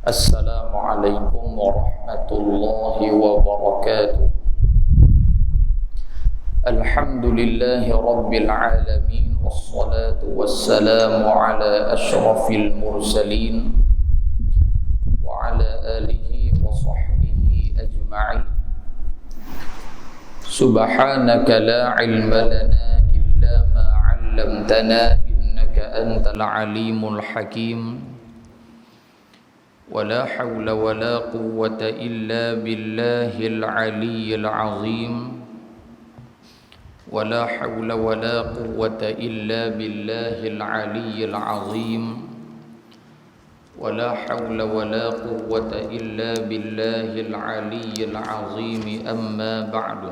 السلام عليكم ورحمة الله وبركاته. الحمد لله رب العالمين، والصلاة والسلام على أشرف المرسلين وعلى آله وصحبه أجمعين. سبحانك لا علم لنا إلا ما علمتنا إنك أنت العليم الحكيم. ولا حول ولا قوة إلا بالله العلي العظيم. ولا حول ولا قوة إلا بالله العلي العظيم. ولا حول ولا قوة إلا بالله العلي العظيم. أما بعد.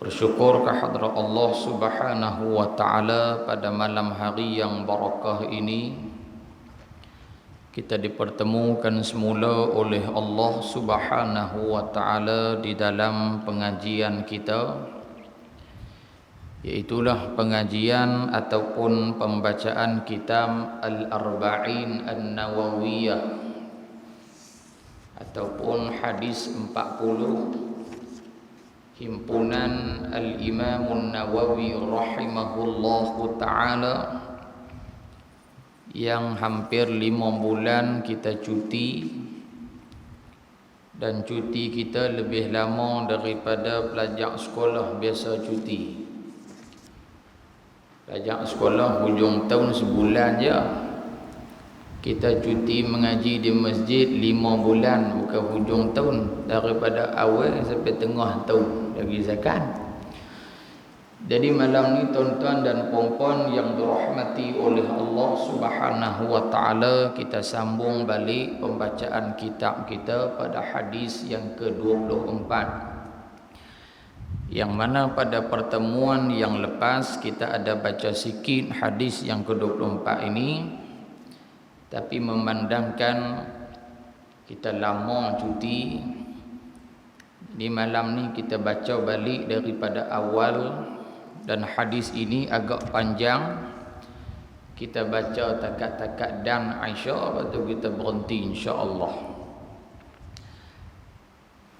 Bersyukur kehadrat Allah Subhanahu wa taala pada malam hari yang barakah ini kita dipertemukan semula oleh Allah Subhanahu wa taala di dalam pengajian kita, iaitulah pengajian ataupun pembacaan kitab Al-Arba'in An-Nawawiyah ataupun hadis 40 himpunan Al-Imam An-Nawawi rahimahullahu taala, yang hampir 5 bulan kita cuti, dan cuti kita lebih lama daripada pelajar sekolah biasa cuti. Pelajar sekolah hujung tahun sebulan je, kita cuti mengaji di masjid 5 bulan, bukan hujung tahun, daripada awal sampai tengah tahun lagi zakat. Jadi malam ni tuan-tuan dan puan-puan yang dirahmati oleh Allah Subhanahu wa taala, kita sambung balik pembacaan kitab kita pada hadis yang ke-24, yang mana pada pertemuan yang lepas kita ada baca sikit hadis yang ke-24 ini, tapi memandangkan kita lama cuti, di malam ni kita baca balik daripada awal. Dan hadis ini agak panjang, kita baca takat-takat dan Aisyah, lepas tu kita berhenti insya-Allah.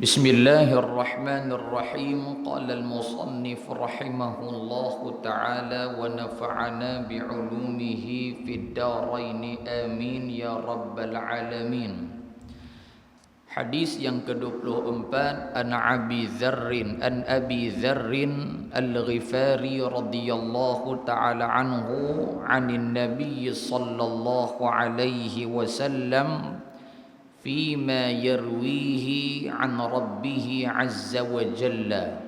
Bismillahirrahmanirrahim. Qala al-musannif rahimahullahu ta'ala wa nafa'ana bi'ulumihi fid darain amin ya rabbal alamin. Hadis yang ke-24, an Abi Dzarrin Al-Ghifari radhiyallahu ta'ala anhu 'anil Nabiy sallallahu alaihi wasallam fima yarwihi 'an rabbih 'azza wa jalla.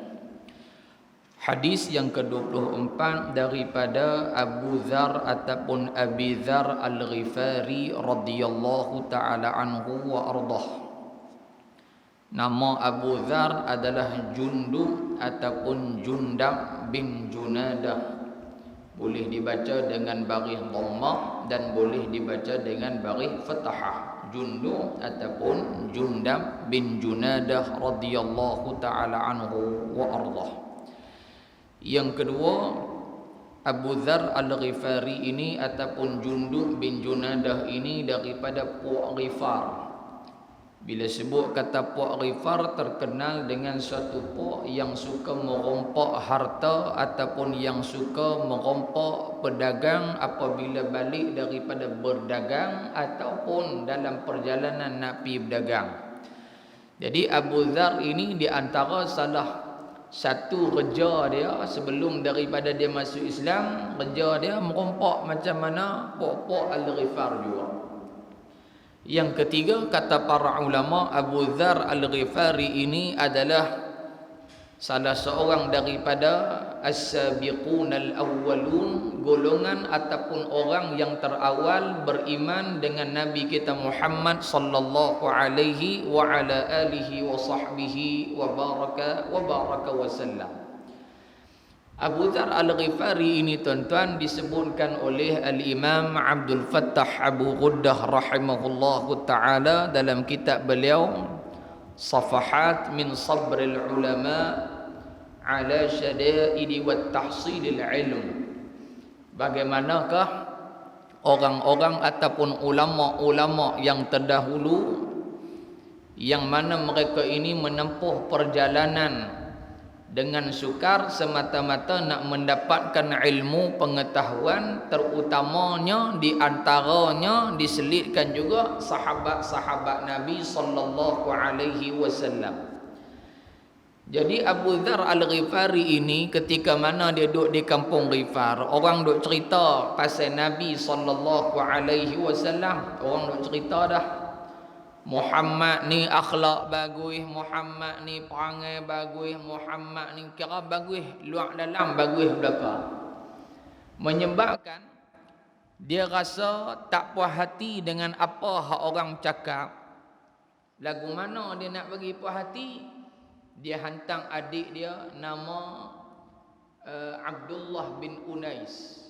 Hadis yang ke-24 daripada Abu Dzar ataupun Abi Dzar Al-Ghifari radhiyallahu ta'ala anhu wa ardah. Nama Abu Dzar adalah Jundub ataupun Jundab bin Junadah. Boleh dibaca dengan baris dhammah dan boleh dibaca dengan baris fathah. Jundub ataupun Jundab bin Junadah radhiyallahu ta'ala anhu wa ardah. Yang kedua, Abu Dzar Al-Ghifari ini ataupun Jundub bin Junadah ini daripada Puak Ghifar. Bila sebut kata Puak Ghifar, terkenal dengan suatu puak yang suka merompak harta ataupun yang suka merompak pedagang apabila balik daripada berdagang ataupun dalam perjalanan nak pergi berdagang. Jadi Abu Dzar ini di antara salah satu kerja dia sebelum daripada dia masuk Islam, kerja dia merompak macam mana puak-puak Al-Ghifar juga. Yang ketiga, kata para ulama, Abu Dzar Al-Ghifari ini adalah salah seorang daripada as-sabiqun al-awwalun, golongan ataupun orang yang terawal beriman dengan Nabi kita Muhammad sallallahu alaihi wa ala alihi wa sahbihi wa baraka wa sallam. Abu Dzar Al-Ghifari ini tuan-tuan disebutkan oleh Al-Imam Abdul Fattah Abu Ghuddah rahimahullahu ta'ala dalam kitab beliau Safahat min Sabril Ulama ala Syada'idi wa Tahsilil Ilm. Bagaimanakah orang-orang ataupun ulama-ulama yang terdahulu yang mana mereka ini menempuh perjalanan dengan sukar semata-mata nak mendapatkan ilmu pengetahuan, terutamanya di antaranya diselitkan juga sahabat-sahabat Nabi sallallahu alaihi wasallam. Jadi Abu Dzar Al-Ghifari ini ketika mana dia duduk di kampung Ghifar, orang duk cerita pasal Nabi sallallahu alaihi wasallam, orang duk cerita dah Muhammad ni akhlak bagus, Muhammad ni perangai bagus, Muhammad ni kira bagus, luar dalam bagus belaka. Menyebabkan dia rasa tak puas hati dengan apa hak orang cakap. Lagu mana dia nak bagi puas hati? Dia hantar adik dia nama Abdullah bin Unais.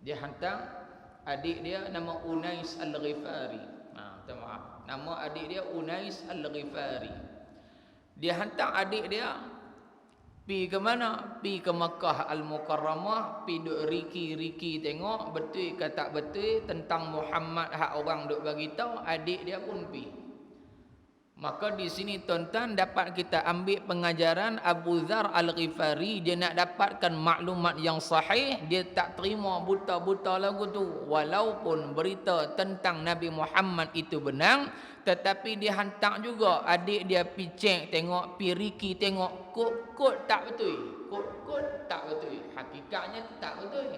Dia hantar adik dia nama Unais Al-Ghifari. Maaf. Nama adik dia Unais Al-Ghifari. Dia hantar adik dia pi ke mana? Pi ke Makkah Al-Mukarramah, pi duk riki tengok betul ke tak betul tentang Muhammad hak orang duk bagi tahu, adik dia pun pi. Maka di sini tuan-tuan dapat kita ambil pengajaran Abu Dzar Al-Ghifari, dia nak dapatkan maklumat yang sahih, dia tak terima buta-buta lagu tu. Walaupun berita tentang Nabi Muhammad itu benar, tetapi dia hantar juga adik dia pi cek tengok, pi riki tengok, kod tak betul. Kod tak betul. Hakikatnya tak betul.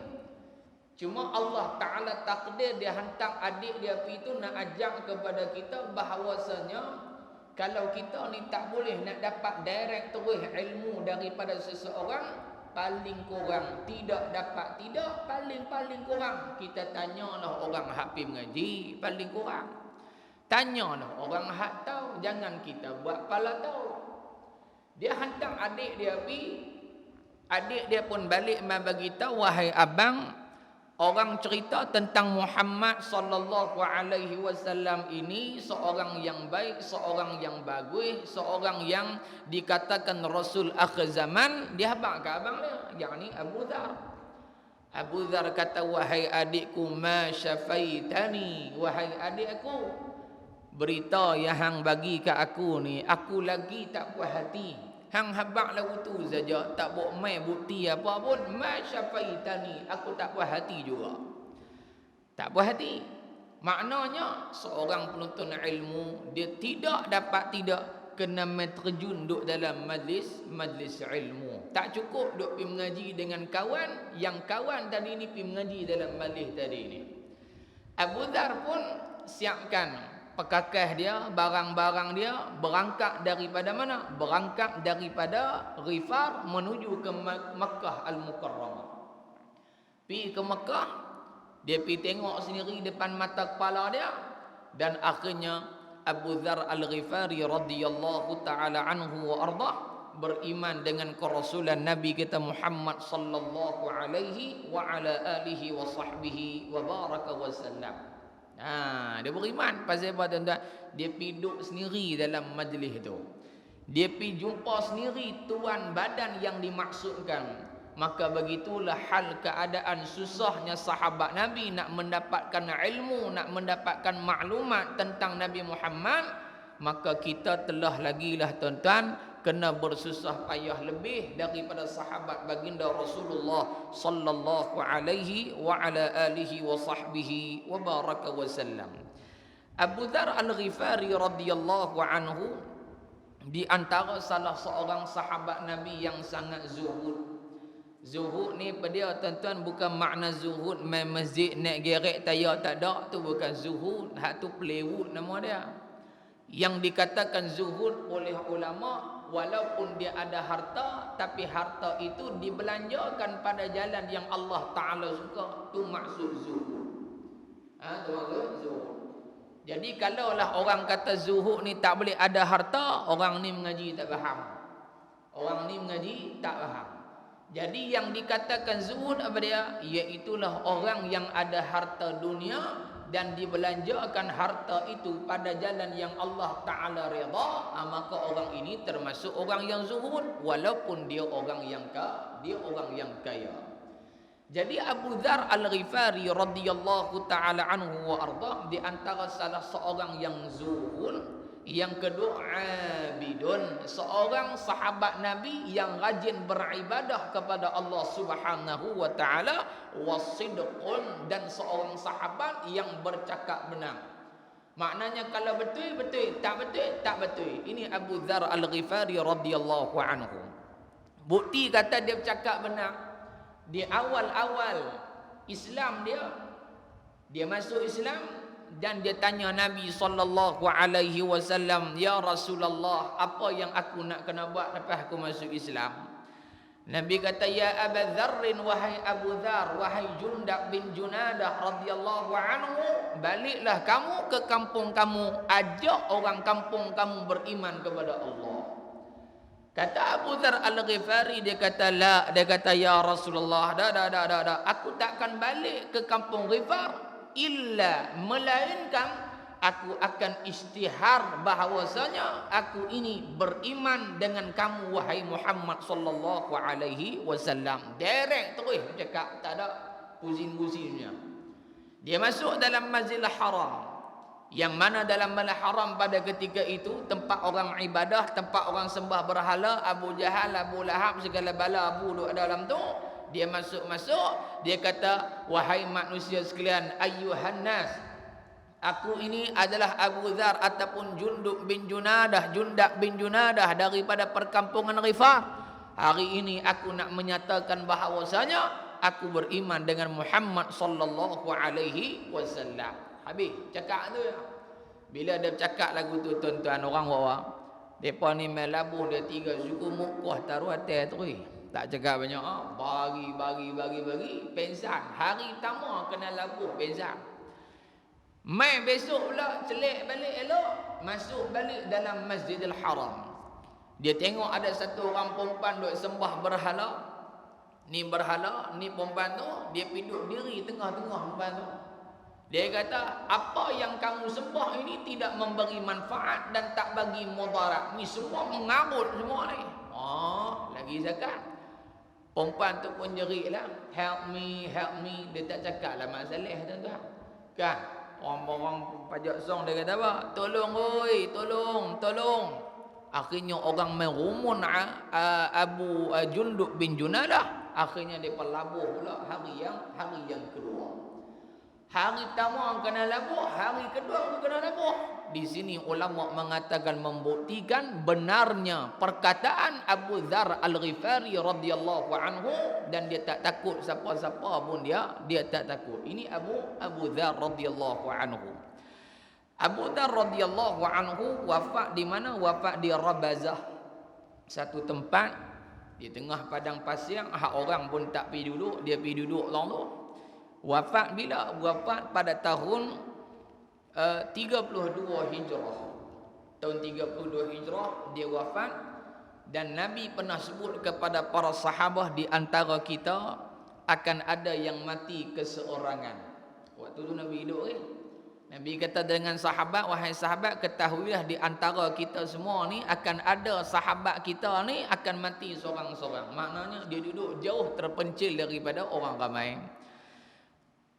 Cuma Allah Ta'ala takdir dia hantar adik dia pi tu nak ajak kepada kita bahawasanya kalau kita ni tak boleh nak dapat direct terus ilmu daripada seseorang, paling kurang tidak dapat paling kurang kita tanyalah orang hak pi mengaji, paling kurang tanyalah orang hak tahu, jangan kita buat pala tahu. Dia hantar adik dia pi, adik dia pun balik bagi tahu, wahai abang, orang cerita tentang Muhammad sallallahu alaihi wasallam ini seorang yang baik, seorang yang bagus, seorang yang dikatakan Rasul akhir zaman. Dia habaq ke abang dia, yakni Abu Dzar. Abu Dzar kata, wahai adikku, ma syafaitani, wahai adikku, berita yang hang bagi ke aku ni, aku lagi tak puas hati. Hang habaq lagu tu saja, tak buat mai bukti apa pun, ma syafaitani, aku tak puas hati juga. Tak puas hati. Maknanya seorang penuntut ilmu dia tidak kena terjun duk dalam majlis ilmu. Tak cukup duk pergi mengaji dengan kawan, yang kawan tadi ni pergi mengaji dalam majlis tadi ni. Abu Dzar pun siapkan pekakah dia, barang-barang dia, berangkat daripada mana? Berangkat daripada Ghifar menuju ke Makkah Al-Mukarramah. Pi ke Makkah, dia pi tengok sendiri depan mata kepala dia, dan akhirnya Abu Dzar Al-Ghifari radhiyallahu taala anhu wa ardah beriman dengan kerasulan Nabi kita Muhammad sallallahu alaihi wa ala alihi wa sahbihi wa baraka wa sallam. Dia beriman pasal apa tuan-tuan? Dia pergi duduk sendiri dalam majlis tu. Dia pergi jumpa sendiri tuan badan yang dimaksudkan. Maka begitulah hal keadaan susahnya sahabat Nabi nak mendapatkan ilmu, nak mendapatkan maklumat tentang Nabi Muhammad. Maka kita telah lagilah tuan-tuan kena bersusah payah lebih daripada sahabat baginda Rasulullah sallallahu alaihi wa ala alihi wa sahbihi wa baraka wa sallam. Abu Dzar Al-Ghifari radhiyallahu anhu di antara salah seorang sahabat Nabi yang sangat zuhud. Zuhud ni pada dia tuan-tuan bukan makna zuhud main masjid naik gerek tayar tak ada, tu bukan zuhud, hak tu pelewut nama dia. Yang dikatakan zuhud oleh ulama, walaupun dia ada harta, tapi harta itu dibelanjakan pada jalan yang Allah Ta'ala suka. Itu maksud zuhud. Itu maksud zuhud. Jadi kalaulah orang kata zuhud ni tak boleh ada harta, orang ni mengaji tak faham. Orang ni mengaji tak faham. Jadi yang dikatakan zuhud apa dia? Iaitulah orang yang ada harta dunia dan dibelanjakan harta itu pada jalan yang Allah Ta'ala redha, maka orang ini termasuk orang yang zuhud walaupun dia orang yang kaya. Jadi Abu Dzar Al-Ghifari radhiyallahu taala anhu wa ardah di antara salah seorang yang zuhud, yang kedua abidun, seorang sahabat Nabi yang rajin beribadah kepada Allah Subhanahu wa taala, wasidqun, dan seorang sahabat yang bercakap benar. Maknanya kalau betul betul, tak betul tak betul. Ini Abu Dzar Al-Ghifari radhiyallahu anhu. Bukti kata dia bercakap benar. Di awal-awal Islam dia masuk Islam dan dia tanya Nabi sallallahu alaihi wasallam, "Ya Rasulullah, apa yang aku nak kena buat lepas aku masuk Islam?" Nabi kata, "Ya Abu Dzar, wahai Abu Dzar, wahai Jundab bin Junadah radhiyallahu anhu, baliklah kamu ke kampung kamu, ajak orang kampung kamu beriman kepada Allah." Kata Abu Dzar Al-Ghifari, dia kata, "La," dia kata, "Ya Rasulullah, dah. Aku takkan balik ke kampung Ghifar illa, melainkan aku akan istihar bahawasanya aku ini beriman dengan kamu wahai Muhammad sallallahu alaihi wasallam." Direct terus cakap, tak ada pusing-pusingnya. Dia masuk dalam Masjidil Haram, yang mana dalam Masjidil Haram pada ketika itu tempat orang ibadah, tempat orang sembah berhala. Abu Jahal, Abu Lahab, segala bala Abu duduk dalam tu. Dia masuk, dia kata, "Wahai manusia sekalian, ayyuhan nas, aku ini adalah Abu Dzar ataupun Jundab bin Junadah daripada perkampungan Ghifar. Hari ini aku nak menyatakan bahawasanya aku beriman dengan Muhammad sallallahu alaihi wasallam." Habis cakap tu ya. Bila dia cakap lagu tu, tuan-tuan orang bawa, depa ni main labuh, dia 3 suku mukuh taruh atas terus. Tak cakap banyak, bagi pensan. Hari pertama kena labuh pensan. Mai besok pula celik balik elok, masuk balik dalam Masjidil Haram. Dia tengok ada satu orang perempuan duk sembah berhala. Ni berhala, ni perempuan tu, dia piduk diri tengah-tengah perempuan tu. Dia kata, "Apa yang kamu sembah ini tidak memberi manfaat dan tak bagi mudarat. Ni semua mengarut semua ni." Lagi zakat. Perempuan tu pun jeritlah, help me. Dia tak cakap lah masalah tuan-tuan. Kan? Orang-orang pajak song dia kata apa? Tolong. Akhirnya orang merumun Abu Jundab bin Junadah. Akhirnya dia pelabuh pula hari yang kedua. Hari pertama kena labuh, hari kedua kena labuh. Di sini ulama mengatakan, membuktikan benarnya perkataan Abu Dzar Al-Ghifari radhiyallahu anhu, dan dia tak takut siapa-siapa pun dia tak takut. Ini Abu Dzar radhiyallahu anhu. Abu Dzar radhiyallahu anhu wafat di mana? Wafat di Rabazah, satu tempat di tengah padang pasir. Orang pun tak pergi duduk, dia pergi duduk long tu. Wafat bila? Wafat pada tahun 32 Hijrah. Tahun 32 Hijrah dia wafat. Dan Nabi pernah sebut kepada para sahabat, di antara kita akan ada yang mati keseorangan. Waktu tu Nabi hidup Nabi kata dengan sahabat, "Wahai sahabat, ketahuilah di antara kita semua ni akan ada sahabat kita ni akan mati seorang-seorang." Maknanya dia duduk jauh terpencil daripada orang ramai.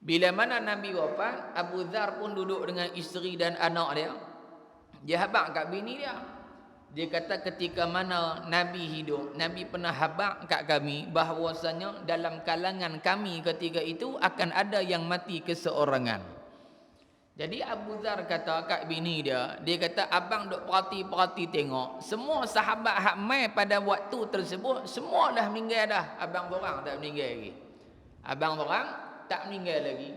Bila mana Nabi wafat, Abu Dzar pun duduk dengan isteri dan anak dia. Dia habaq kat bini dia. Dia kata ketika mana Nabi hidup, Nabi pernah habaq kat kami bahawasanya dalam kalangan kami ketika itu akan ada yang mati keseorangan. Jadi Abu Dzar kata kat bini dia, dia kata, "Abang duk perhati tengok, semua sahabat hak mai pada waktu tersebut semua dah meninggal dah. Abang orang tak meninggal lagi. Abang orang tak meninggal lagi."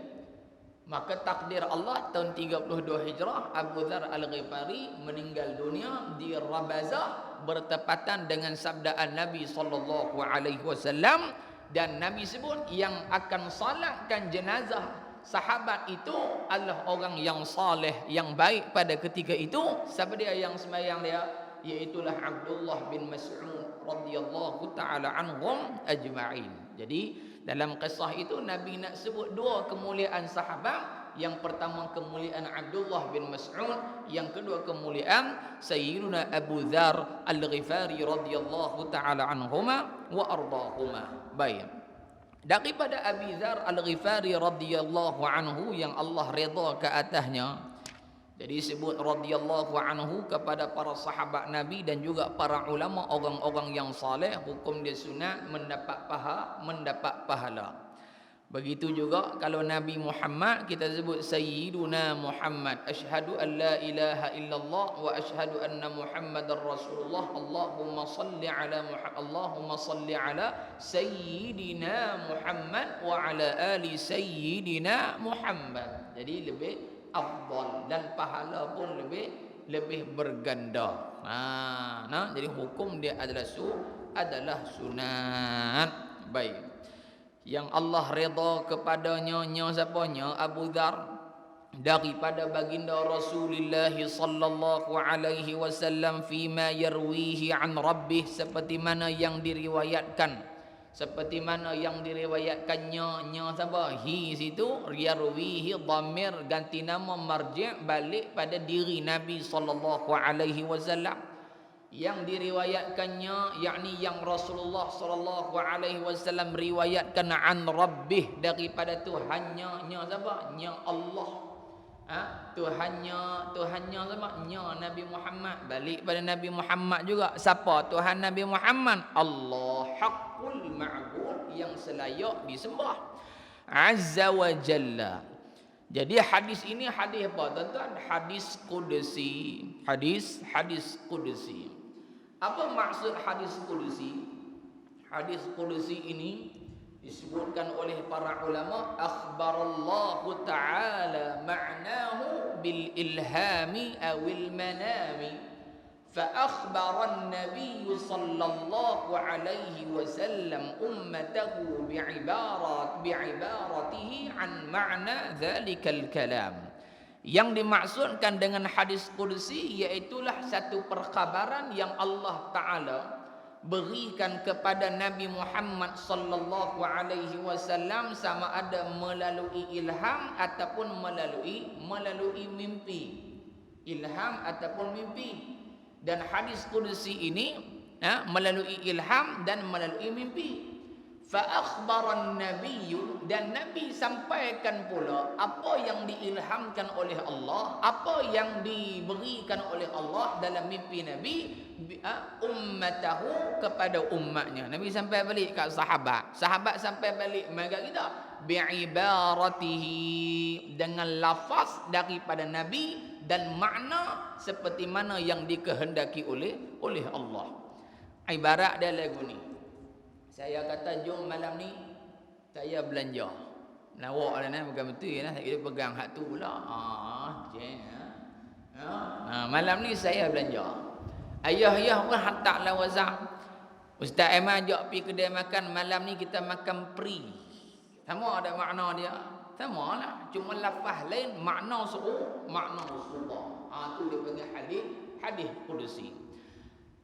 Maka takdir Allah, tahun 32 Hijrah, Abu Dzar Al-Ghifari meninggal dunia di Rabazah bertepatan dengan sabdaan Nabi sallallahu alaihi wasallam, dan Nabi sebut yang akan salatkan jenazah sahabat itu adalah orang yang saleh, yang baik pada ketika itu. Siapa dia yang sembahyang dia? Iaitulah Abdullah bin Mas'ud radhiyallahu taala anhum ajma'in. Jadi dalam kisah itu Nabi nak sebut 2 kemuliaan sahabat. Yang pertama kemuliaan Abdullah bin Mas'ud, yang kedua kemuliaan Sayyiduna Abu Dzar Al-Ghifari radhiyallahu taala anhuma wa ardahuma. Baik. daripada Abi Dzar Al-Ghifari radhiyallahu anhu yang Allah redha ke atasnya. Jadi sebut radhiyallahu anhu kepada para sahabat Nabi dan juga para ulama, orang-orang yang saleh, hukum dia sunat, mendapat pahala. Begitu juga kalau Nabi Muhammad kita sebut Sayyiduna Muhammad, asyhadu an la ilaha illallah wa asyhadu anna Muhammadar Rasulullah, Allahumma salli ala Sayyidina Muhammad wa ala ali Sayyidina Muhammad. Jadi lebih afdal dan pahala pun lebih berganda. Jadi hukum dia adalah sunat. Baik. Yang Allah redha kepadanya siapanya? Abu Dzar, daripada baginda Rasulullah sallallahu alaihi wasallam fima yarwihi an rabbih, seperti mana yang diriwayatkannya siapa? Hi situ yarwihi dhamir ganti nama marji' balik pada diri Nabi sallallahu alaihi wasallam. Yang diriwayatkannya yakni yang Rasulullah sallallahu alaihi wasallam riwayatkan an rabbih, daripada Tuhannya siapa? Nya Allah. Tuhannya siapa? Nya Nabi Muhammad. Balik pada Nabi Muhammad juga. Siapa Tuhan Nabi Muhammad? Allah haqqul ma'bud, yang selayak disembah, azza wa jalla. Jadi hadis ini hadis apa tuan-tuan? Hadis qudsi. Hadis qudsi. Apa maksud hadis qudsi? Hadis qudsi ini disebutkan oleh para ulama, akhbarallahu ta'ala ma'nahu bil ilhami awil manami, fa akhbara an-nabiy sallallahu alaihi wasallam ummatahu bi'ibaratihi an ma'na dhalikal kalam. Yang dimaksudkan dengan hadis qudsi iaitulah satu perkhabaran yang Allah Ta'ala berikan kepada Nabi Muhammad sallallahu alaihi wasallam, sama ada melalui ilham ataupun melalui mimpi. Ilham ataupun mimpi. Dan hadis qudsi ini melalui ilham dan melalui mimpi. Fa akhbaran nabiyyu, dan Nabi sampaikan pula apa yang diilhamkan oleh Allah, apa yang diberikan oleh Allah dalam mimpi Nabi, ummatahu, kepada umatnya. Nabi sampai balik kat sahabat sampai balik maka kita bi'ibaratihi, dengan lafaz daripada Nabi dan makna seperti mana yang dikehendaki oleh Allah. Ibarat dia lagu ni, saya kata jom malam ni saya belanja. Lawak dah bukan betul lah, saya pegang hak tu pula. Malam ni saya belanja. Ayah pun hantar lah WhatsApp. Ustaz Aiman ajak pergi kedai makan, malam ni kita makan free. Sama ada makna dia. Sama lah, cuma lafaz lain, makna makna Rasulullah. Tu dia panggil hadis qudsi.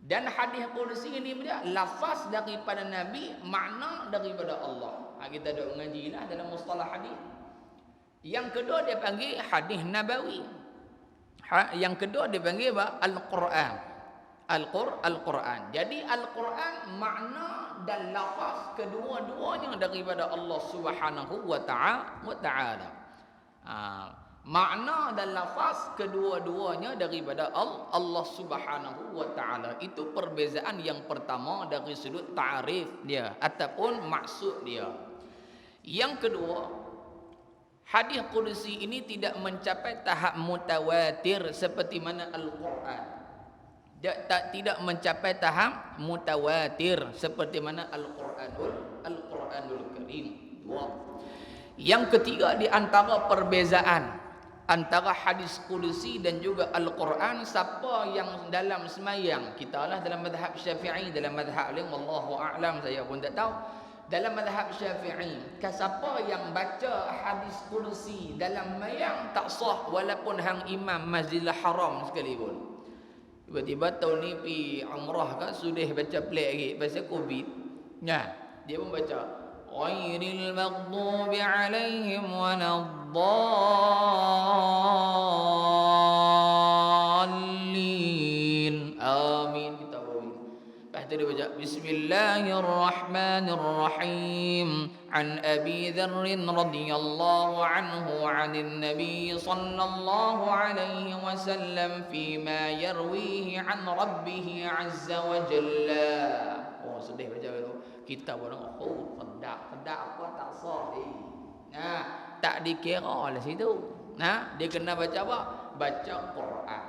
Dan hadis qudsi ini dia lafaz daripada Nabi, makna daripada Allah. Kita dah mengajilah dalam mustalah hadis. Yang kedua dia panggil hadis nabawi. Yang kedua dia panggil apa? Al-Quran. Al-Quran. Jadi Al-Quran makna dan lafaz kedua-duanya daripada Allah Subhanahu wa ta'ala. Makna dan lafaz kedua-duanya daripada Allah Subhanahu wa ta'ala. Itu perbezaan yang pertama dari sudut ta'rif dia ataupun maksud dia. Yang kedua, hadis qudsi ini tidak mencapai tahap mutawatir seperti mana Al-Quran. Tidak mencapai tahap mutawatir seperti mana Al-Quranul Karim. Yang ketiga di antara perbezaan antara hadis qudsi dan juga Al-Quran, siapa yang dalam semayang, kita lah dalam mazhab Syafi'i, dalam mazhab lain wallahu a'lam saya pun tak tahu, dalam mazhab Syafi'i, siapa yang baca hadis qudsi dalam mayang tak sah walaupun hang imam Masjidil Haram sekalipun. Tiba-tiba tahun ni pergi umrah kan, sudah baca pelik lagi pasal Covid. Dia pun baca ghairil maghdubi alaihim waladdallin. Amin, kita amin. Lepas tu Kita dia baca Bismillahirrahmanirrahim. An Abi Dzar radhiyallahu anhu 'anil Nabi sallallahu alaihi wasallam fima yarwihi 'an rabbih 'azza wa jalla. Oh, sedih baca itu. Kita orang pedak apa tak sah ni. Nah, tak dikira lah situ. Nah, dia kena baca apa? Baca Quran.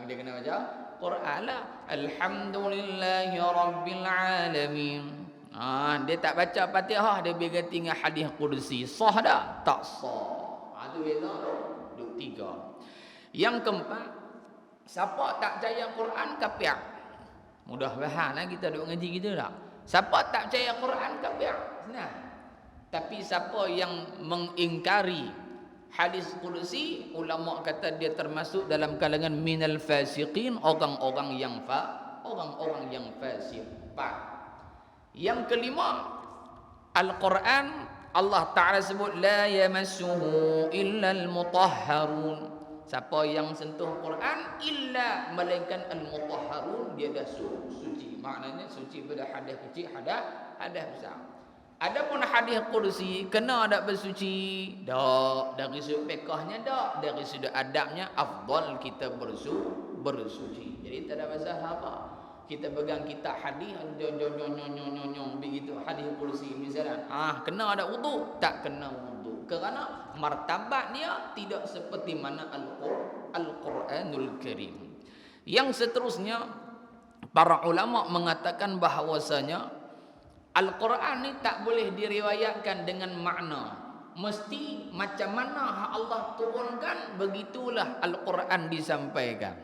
Dia kena baca Quran lah. Alhamdulillahi Rabbil Alamin. Dia tak baca Fatihah, dia biar tinggal hadis kursi. Sah tak? Tak sah. Itu beza tu. Duk tiga. Yang keempat, siapa tak percaya Quran kafir. Mudah faham lah kita duk ngaji kita tak? Siapa tak percaya Quran kafir. Senang. Tapi siapa yang mengingkari hadis kursi, ulama kata dia termasuk dalam kalangan minal fasiqin, orang-orang yang fasik. Yang kelima, Al-Quran Allah Ta'ala sebut la yamassuhu illa al-mutahharun. Siapa yang sentuh Quran illa melainkan al-mutahharun, dia dah suci. Maknanya suci pada hadas kecil, hadas besar. Adapun hadis kursi kena ada bersuci? Tak. Dari sudut fiqhnya tak. Dari sudut adabnya afdal kita bersuci. Jadi tak ada masalah apa. Kita pegang kitab hadis begitu hadis kursi misalnya. Kena ada wudu? Tak kena wudu. Kerana martabat dia tidak seperti mana Al-Quranul Karim. Yang seterusnya para ulama mengatakan bahawasanya Al-Quran ni tak boleh diriwayatkan dengan makna. Mesti macam mana Allah turunkan, begitulah Al-Quran disampaikan.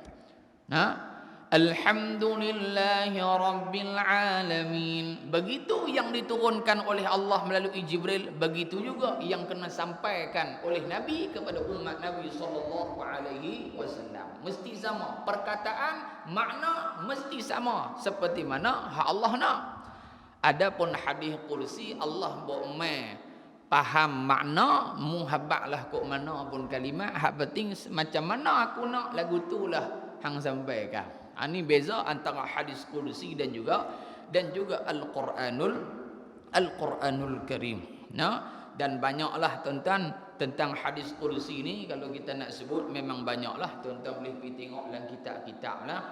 Alhamdulillahi Rabbil Alamin. Begitu yang diturunkan oleh Allah melalui Jibril, begitu juga yang kena sampaikan oleh Nabi kepada umat Nabi sallallahu alaihi wasallam. Mesti sama. Perkataan, makna mesti sama seperti mana Allah nak. Adapun hadis kursi Allah boleh faham makna, muhabbatlah kok mana pun kalimat, hak penting macam mana aku nak lagu tulah hang sampaikan. Ini beza antara hadis kursi dan juga Al-Quranul Karim. Dan banyaklah tentang hadis kursi ni, kalau kita nak sebut memang banyaklah, tuan-tuan boleh pergi tengok dalam kitab-kitab lah.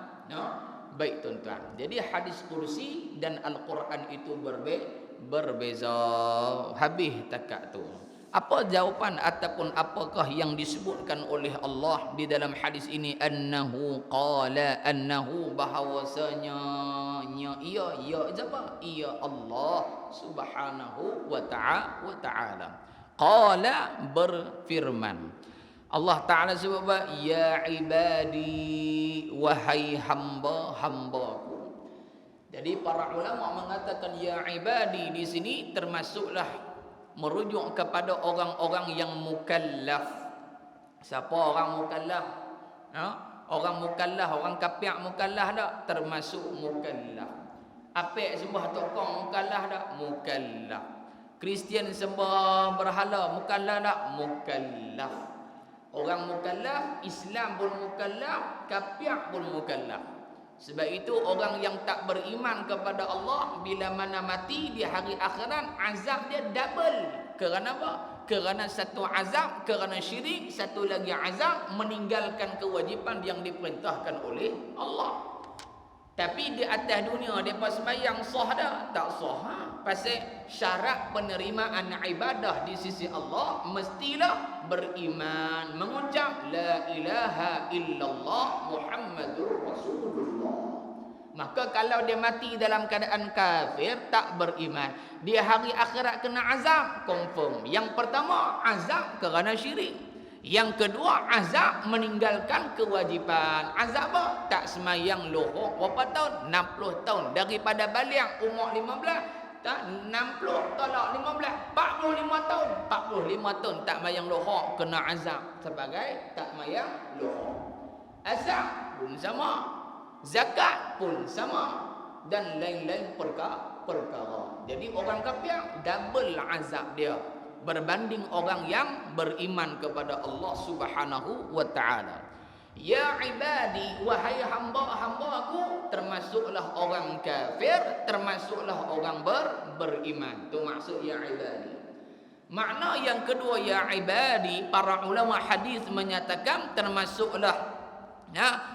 Baik tuan-tuan. Jadi hadis kursi dan Al-Quran itu berbeza. Habis takat tu. Apa jawapan ataupun apakah yang disebutkan oleh Allah di dalam hadis ini? Annahu bahawasanya ia siapa? Ia Allah Subhanahu wa ta'ala. Qala berfirman. Allah Ta'ala sebut apa? Ya ibadi, wahai hamba-hambaku. Jadi para ulama mengatakan ya ibadi di sini termasuklah merujuk kepada orang-orang yang mukallaf. Siapa orang mukallaf? Orang mukallaf, orang kafir mukallaf tak? Termasuk mukallaf. Apik sembah tokong mukallaf tak? Mukallaf. Kristian sembah berhala mukallaf tak? Mukallaf. Orang mukallaf, Islam pun mukallaf, kafir pun mukallaf. Sebab itu orang yang tak beriman kepada Allah, bila mana mati di hari akhirat, azab dia double. Kerana apa? Kerana satu azab kerana syirik, satu lagi azab meninggalkan kewajipan yang diperintahkan oleh Allah. Tapi di atas dunia mereka sembahyang sah dah? Tak sah. Pasal syarat penerimaan ibadah di sisi Allah mestilah beriman, mengucap la ilaha illallah Muhammadur Rasulullah. Maka kalau dia mati dalam keadaan kafir, tak beriman, dia hari akhirat kena azab, confirm. Yang pertama azab kerana syirik. Yang kedua azab meninggalkan kewajipan. Azab apa? Tak semayang lohor berapa tahun? 60 tahun. Daripada balik umur 15, tak 60 tolak 15, 45 tahun. 45 tahun tak mayang lohor, kena azab sebagai tak mayang lohor. Azab pun sama, zakat pun sama, dan lain-lain perkara. Jadi orang kafir double azab dia berbanding orang yang beriman kepada Allah Subhanahu wa ta'ala. Ya ibadi, wahai hamba-hambaku, termasuklah orang kafir, termasuklah orang beriman. Itu maksud ya ibadi. Makna yang kedua ya ibadi, para ulama hadis menyatakan termasuklah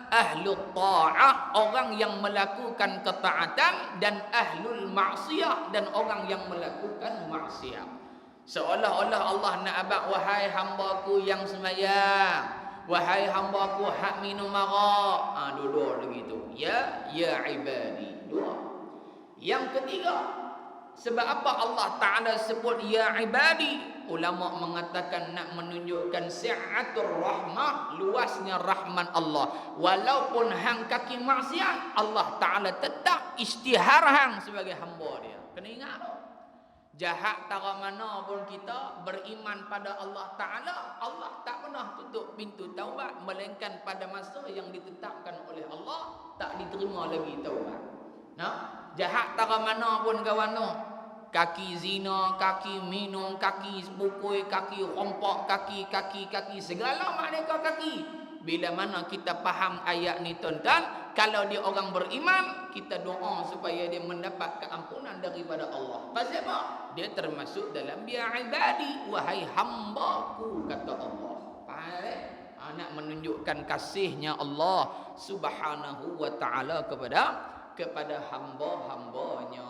ahlul ta'ah, orang yang melakukan ketaatan, dan ahlul maksiyah, dan orang yang melakukan maksiat. Seolah-olah Allah nak abad, wahai hambaku yang sembahyang, wahai hambaku hak minum arak. Dua-dua begitu. Ya ibadi. Dua. Yang ketiga, sebab apa Allah Ta'ala sebut ya ibadi? Ulama mengatakan nak menunjukkan si'atur rahmah, luasnya rahmat Allah. Walaupun hang kaki maksiat, Allah Ta'ala tetap isytihar hang sebagai hamba dia. Kena ingat tu. Jahat tara mana pun kita beriman pada Allah Ta'ala, Allah tak pernah tutup pintu taubat, melainkan pada masa yang ditetapkan oleh Allah tak diterima lagi taubat. Jahat tara mana pun kawan tu, kaki zina, kaki minum, kaki pukul, kaki rompak, kaki segala makna kaki. Bila mana kita faham ayat ni tuan-tuan, kalau dia orang beriman, kita doa supaya dia mendapat keampunan daripada Allah. Pasal apa? Dia termasuk dalam ya ibadi, wahai hambaku, kata Allah. Faham? Nak menunjukkan kasihnya Allah Subhanahu wa ta'ala kepada hamba-hambanya.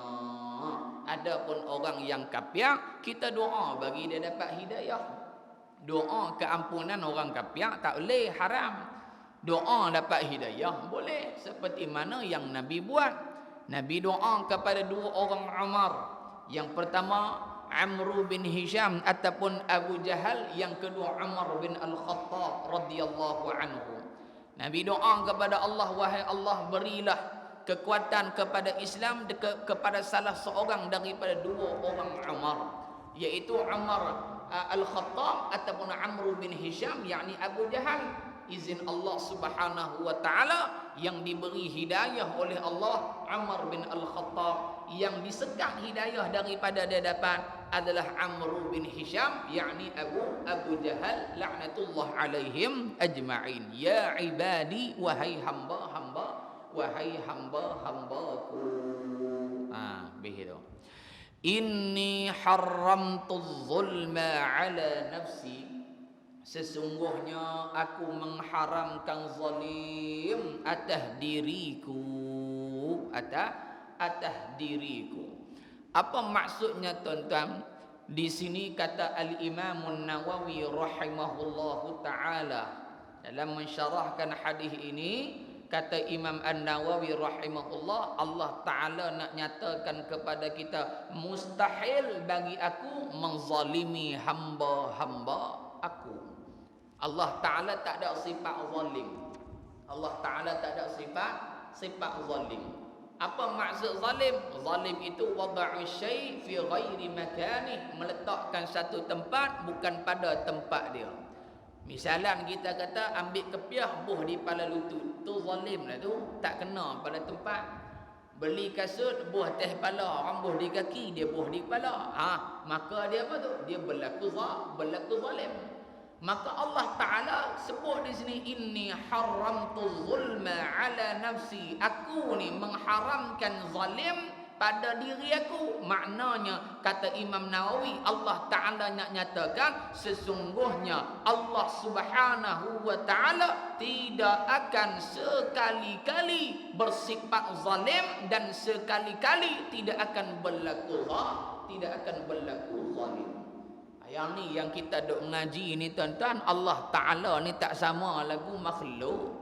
Adapun orang yang kafir, kita doa bagi dia dapat hidayah. Doa keampunan orang kafir tak boleh, haram. Doa dapat hidayah boleh, seperti mana yang Nabi buat. Nabi doa kepada dua orang Umar. Yang pertama Amr bin Hisham ataupun Abu Jahal, yang kedua Umar bin Al-Khattab radhiyallahu anhu. Nabi doa kepada Allah, wahai Allah, berilah kekuatan kepada Islam kepada salah seorang daripada dua orang Umar, iaitu Umar Al-Khattab ataupun Amr bin Hisham, yakni Abu Jahal. Izin Allah Subhanahu wa ta'ala yang diberi hidayah oleh Allah, Umar bin Al-Khattab. Yang disekat hidayah daripada dia dapat adalah Amr bin Hisham, yakni Abu Jahal laknatullah alaihim ajma'in. Ya ibadi, wahai hamba-hambaku. Begitu. Inni haramtu zulma ala nafsi, sesungguhnya aku mengharamkan zalim atas diriku. Apa maksudnya tuan-tuan? Di sini kata Al-Imam An-Nawawi rahimahullahu ta'ala dalam mensyarahkan hadis ini, kata Imam An-Nawawi rahimahullah, Allah Ta'ala nak nyatakan kepada kita, mustahil bagi aku menzalimi hamba-hamba aku. Allah Ta'ala tak ada sifat zalim. Allah Ta'ala tak ada sifat zalim. Apa maksud zalim? Zalim itu wada'u syai' fi ghairi makanih, meletakkan satu tempat bukan pada tempat dia. Misalan kita kata ambil kepiah buh di kepala lutut, tu zalim lah tu, tak kena pada tempat. Beli kasut buh atas kepala, orang buh di kaki, dia buh di kepala. Maka dia apa tu? Dia berlaku zalim. Maka Allah Ta'ala sebut di sini, inni haramtu zulma ala nafsi, aku ni mengharamkan zalim pada diri aku. Maknanya kata Imam Nawawi, Allah Ta'ala nak nyatakan sesungguhnya Allah Subhanahu wa Ta'ala tidak akan sekali-kali bersifat zalim, dan sekali-kali tidak akan berlaku zalim. Yang ni yang kita duk mengaji ni tuan-tuan, Allah Ta'ala ni tak sama lagu makhluk.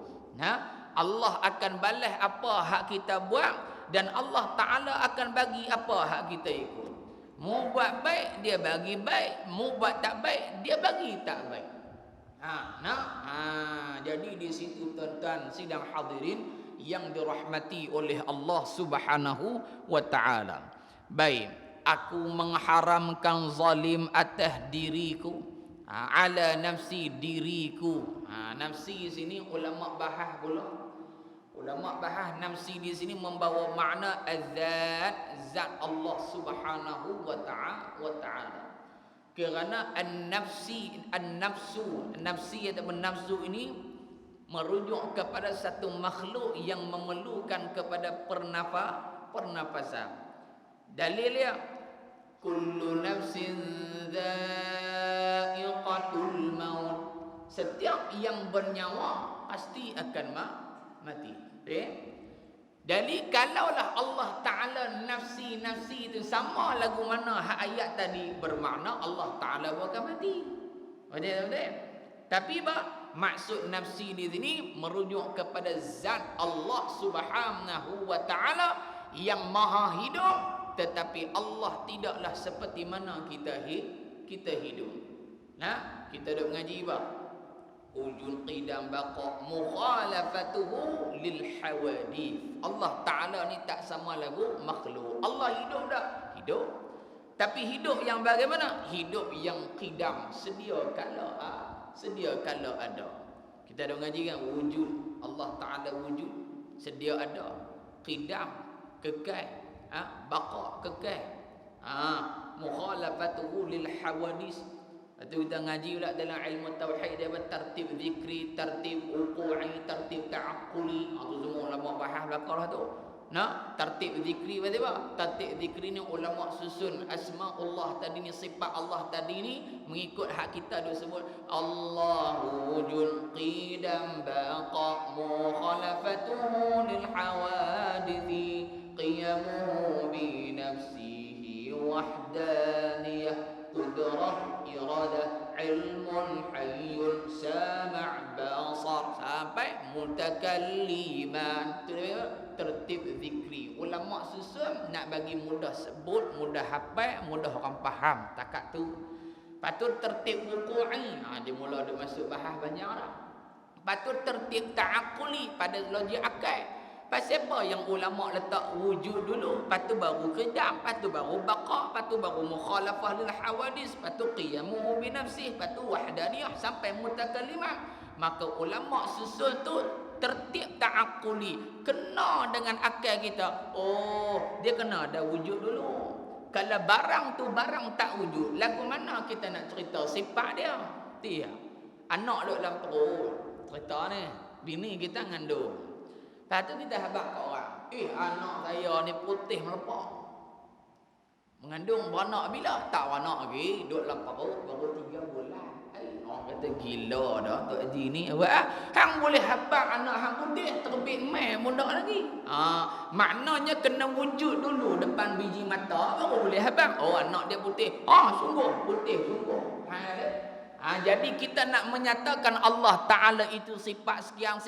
Allah akan balas apa hak kita buat, dan Allah Ta'ala akan bagi apa hak kita ikut. Mu buat baik, dia bagi baik. Mu buat tak baik, dia bagi tak baik. Jadi di situ tuan-tuan sidang hadirin yang dirahmati oleh Allah Subhanahu wa Ta'ala. Baik. Aku mengharamkan zalim atas diriku, ala nafsi, diriku. Nafsi sini ulama bahas pula. Ulama bahas nafsi di sini membawa makna zat Allah Subhanahu wa ta'ala. Kerana an-nafsu ataupun nafsu ini merujuk kepada satu makhluk yang memerlukan kepada pernafasan. Dalil dia, kullu nafsin dha'iqatul maut. Setiap yang bernyawa pasti akan mati. Jadi kalaulah Allah Ta'ala nafsi itu sama lagu mana ayat tadi, bermakna Allah Ta'ala akan mati. Betul? Tapi maksud nafsi di sini merujuk kepada zat Allah Subhanahu wa Ta'ala yang maha hidup, tetapi Allah tidaklah seperti mana kita hidup. Nah, kita duk ngaji wujud qidam baqa mukhalafatuhu lil hawadith. Allah Ta'ala ni tak sama lagu makhluk. Allah hidup dah? Hidup. Tapi hidup yang bagaimana? Hidup yang qidam, sedia kala ada. Kita dah ngaji kan wujud Allah Ta'ala wujud, sedia ada, qidam kekal, baqa kekal, mukhalafatuhu lil hawadith. Lepas tu kita ngaji pula dalam ilmu tauhid dia tertib zikri, tertib uqu'i, tertib ta'aqquli. Itu semua ulama bahas belakang tu. Nah, tertib zikri apa? Tertib zikri ni ulama susun asma Allah tadi ni, sifat Allah tadi ni mengikut hak kita duk sebut Allahu wujud qidam baqa mukhalafatuhu lil hawadithi qiyamuhu bi nafsihi wahdaniyah qudrah iradah ilmun hayyun sama' basar sampai mutakalliman. Tertib zikri ulama susun nak bagi mudah sebut, mudah hafal, mudah orang faham takat tu. Patut tertib wuqu'i, dia mula dia masuk bahas banyak dah. Patut tertib ta'aqquli, pada logik akal. Pasal apa yang ulama letak wujud dulu, lepas tu baru qidam, lepas tu baru baqa, lepas tu baru mukhalafah lil hawadis, lepas tu qiyamuhu bi nafsih, lepas tu wahdaniyah sampai mutakallimah. Maka ulama susun tu tertib ta'aqquli, kena dengan akal kita. Oh, dia kena ada wujud dulu. Kalau barang tu barang tak wujud, lagu mana kita nak cerita sifat dia? Tiap anak duk dalam perut, cerita ni bini kita ngandung. Lepas tu kita habaq kat orang, anak saya ni putih melepak. Mengandung beranak bila? Tak beranak lagi, duduk dalam perut baru 3 bulan. Orang kata gila dah Tok Haji ni. Hang boleh habaq anak hang putih terbit mai muda lagi. Maknanya kena wujud dulu depan biji mata baru boleh habaq. Oh, anak dia putih. Sungguh putih sungguh. Jadi kita nak menyatakan Allah Ta'ala itu sifat sekian,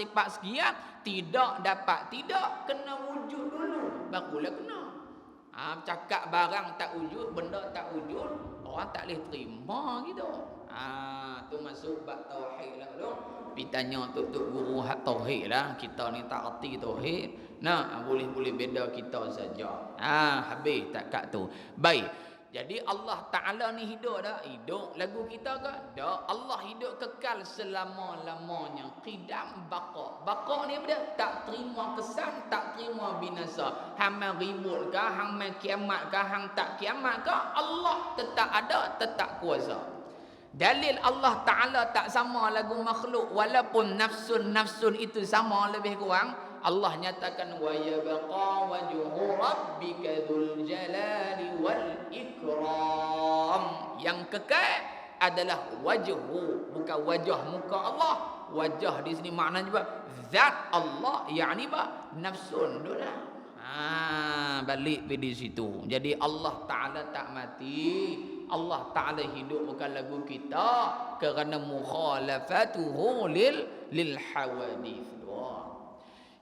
tidak dapat, tidak, kena wujud dulu barulah kena. Cakap barang tak wujud, benda tak wujud, orang tak boleh terima gitu. Tu masuk bab tauhid lah dulu. Pergi tanya tok guru hak tauhid lah, kita ni tak erti tauhid. Nah, boleh beda kita saja. Habis tak kat tu. Baik. Jadi Allah Ta'ala ni hidup dah? Hidup lagu kita ke? Tak. Allah hidup kekal selama-lamanya. Qidam baqa. Baqa ni apa dia? Tak terima kesan, tak terima binasa. Hang main ribut ke, hang main kiamat ke, hang tak kiamat ke, Allah tetap ada, tetap kuasa. Dalil Allah Ta'ala tak sama lagu makhluk, walaupun nafsun itu sama lebih kurang. Allah nyatakan wa yabqa wajhu rabbika dzul jalali wal ikram. Yang kekal adalah wajhu, bukan wajah muka Allah. Wajah di sini maknanya juga zat Allah, yakni nafsun dah. Balik di situ. Jadi Allah Ta'ala tak mati. Allah Ta'ala hidup bukan lagu kita kerana mukhalafatuhu lil hawadith.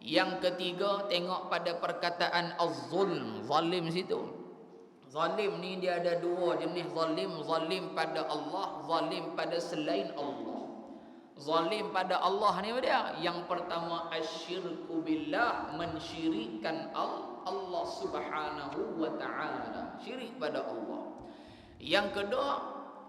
Yang ketiga, tengok pada perkataan az-zulm, zalim situ. Zalim ni dia ada dua jenis zalim. Zalim pada Allah, zalim pada selain Allah. Zalim pada Allah ni apa dia? Yang pertama asyirku billah, mensyirikkan Allah Subhanahu wa Ta'ala, syirik pada Allah. Yang kedua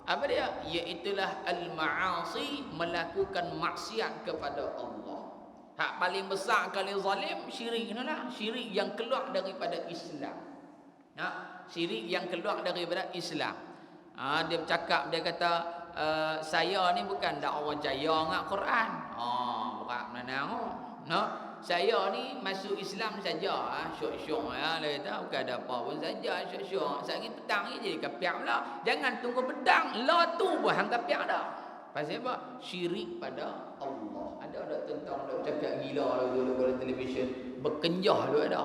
apa dia? Iaitulah al-ma'asi, melakukan maksiat kepada Allah. Hak paling besar kali zalim syirik inilah, syirik yang keluar daripada Islam. Syirik yang keluar daripada Islam. Dia bercakap, dia kata saya ni bukan dakwah jaya dengan Quran. rak menang. No, saya ni masuk Islam saja, syok-syok dia kata bukan ada apa pun saja, syok-syok. Sehari petang ni jadi kafir pula. Jangan tunggu petang, lah tu pun hang kafir dah. Pasal apa? Syirik pada Allah. Ada tentang dok cakap gila dulu dalam televisyen, berkenjah duk ada.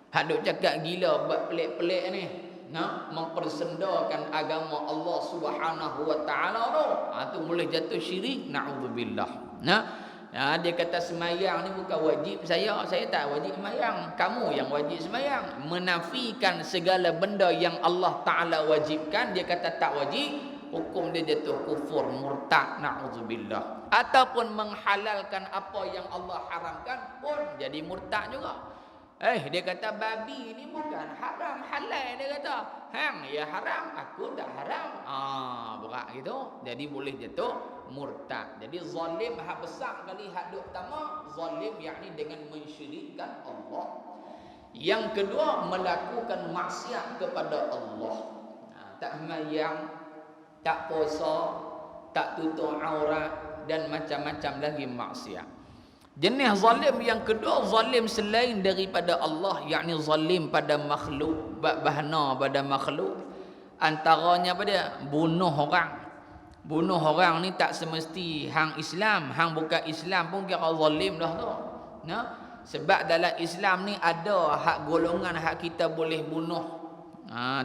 Hak duk cakap gila buat pelik-pelik ni. Nah, mempersendakan agama Allah Subhanahu wa taala tu. Tu boleh jatuh syirik, naudzubillah. Dia kata semayang ni bukan wajib saya tak wajib semayang. Kamu yang wajib semayang. Menafikan segala benda yang Allah Taala wajibkan, dia kata tak wajib, hukum dia jatuh kufur, murtad, naudzubillah. Ataupun menghalalkan apa yang Allah haramkan pun jadi murtad juga. Dia kata babi ni bukan haram, halal dia kata. Hang ya haram, aku tak haram. Berat gitu. Jadi boleh jatuh murtad. Jadi zalim hak besar kali hak duk pertama, zalim yakni dengan mensyirikkan Allah. Yang kedua, melakukan maksiat kepada Allah. Tak sembahyang, tak puasa, tak tutup aurat dan macam-macam lagi maksiat. Jenis zalim yang kedua, zalim selain daripada Allah, yakni zalim pada makhluk, bahna pada makhluk. Antaranya apa dia? Bunuh orang. Bunuh orang ni tak semesti hang Islam, hang bukan Islam pun kira zalim dah tu. Sebab dalam Islam ni ada hak golongan hak kita boleh bunuh.